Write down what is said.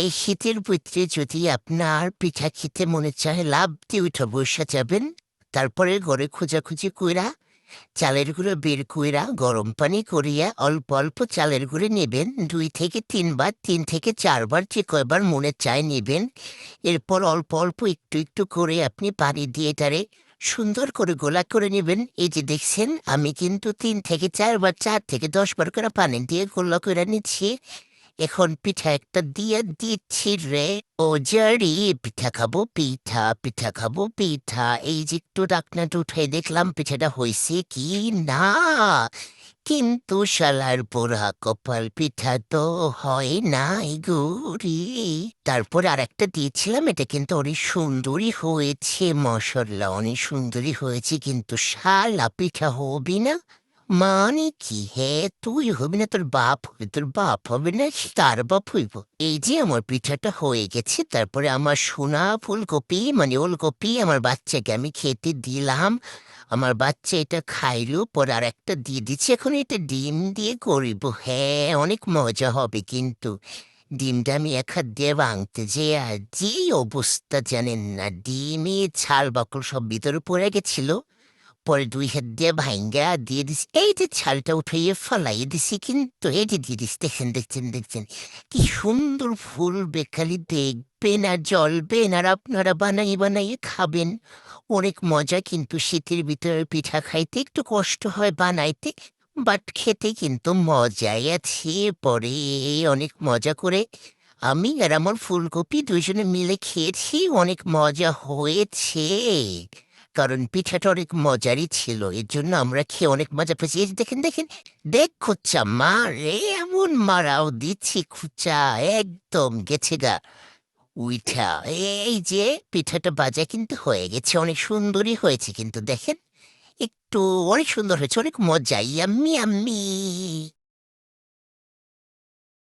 এই শীতের ভিতরে যদি আপনার পিঠা খেতে মনে চায়, লাফ দিয়ে উঠে বসে যাবেন। তারপরে ঘরে খোঁজাখুঁজি কইরা চালের গুঁড়ো বের কইরা গরম পানি করিয়া অল্প অল্প চালের গুঁড়ো নেবেন। ২ থেকে ৩ বার, ৩ থেকে ৪ বার যে কয়বার মনে চায় নিবেন। এরপর অল্প অল্প একটু একটু করে আপনি পানি দিয়ে এটারে সুন্দর করে গোলা করে নিবেন। এই যে দেখছেন, আমি কিন্তু ৩ থেকে ৪ বার, ৪ থেকে ১০ বার করে পানি দিয়ে গোলা করে নিচ্ছি। এখন পিঠা একটা দিয়ে দিচ্ছি রে। ও জারি, পিঠা খাবো পিঠা, পিঠা খাবো পিঠা। এই যে একটু ঢাকনাটা উঠাই দেখলাম পিঠাটা হইছে কি না। কিন্তু শালার পোড়া কপাল, পিঠা তো হয় নাই গুড়ি। তারপর আর একটা দিয়েছিলাম, এটা কিন্তু অনেক সুন্দরই হয়েছে, মশাল্লা অনেক সুন্দরই হয়েছে, কিন্তু শালা পিঠা হবি না। মানে কি হে, তুই হবি না, তোর বাপ হবে, তোর বাপ হবে না, তার বাপ হইব। এই যে আমার পিঠাটা হয়ে গেছে, তারপরে আমার সোনা ফুলকপি মানে ওলকপি আমার বাচ্চাকে আমি খেতে দিলাম। আমার বাচ্চা এটা খাইলো, পর আর একটা দিয়ে দিচ্ছি, এখন এটা ডিম দিয়ে করিব। হ্যাঁ, অনেক মজা হবে কিন্তু। ডিমটা আমি এক হাত দিয়ে ভাঙতে যে আর যেই অবস্থা জানেন না, ডিমে ছাল বাকল সব ভিতরে পড়ে গেছিল। পরে ২ হাত দিয়ে ভাইঙ্গা দিয়ে দিছি। এই যে ছালটা উঠাইয়ে ফালাইয়ে দিছি, কিন্তু এই যে দিয়ে দিছি, দেখছেন দেখছেন দেখছেন কি সুন্দর ফুলবে, খালি দেখবেন আর জ্বলবেন, আর আপনারা বানাইয়ে বানাইয়ে খাবেন। অনেক মজা কিন্তু শীতের ভিতরে পিঠা খাইতে একটু কষ্ট হয় বানাইতে, বাট খেতে কিন্তু মজাই আছে। পরে অনেক মজা করে আমি আর আমার ফুলকপি দুইজনে মিলে খেয়েছি, অনেক মজা হয়েছে। কারণ পিঠাটা অনেক মজারই ছিল। এর জন্য আমরা খেয়ে অনেক মজা পেয়েছি। এই যে দেখেন, দেখেন, দেখ খুচ্চা মারে, এমন মারাও দিচ্ছি খুচ্চা, একদম গেছে গা উইঠা। এই যে পিঠাটা বাজা কিন্তু হয়ে গেছে, অনেক সুন্দরই হয়েছে কিন্তু দেখেন, একটু অনেক সুন্দর হয়েছে, অনেক মজা। Yummy, yummy.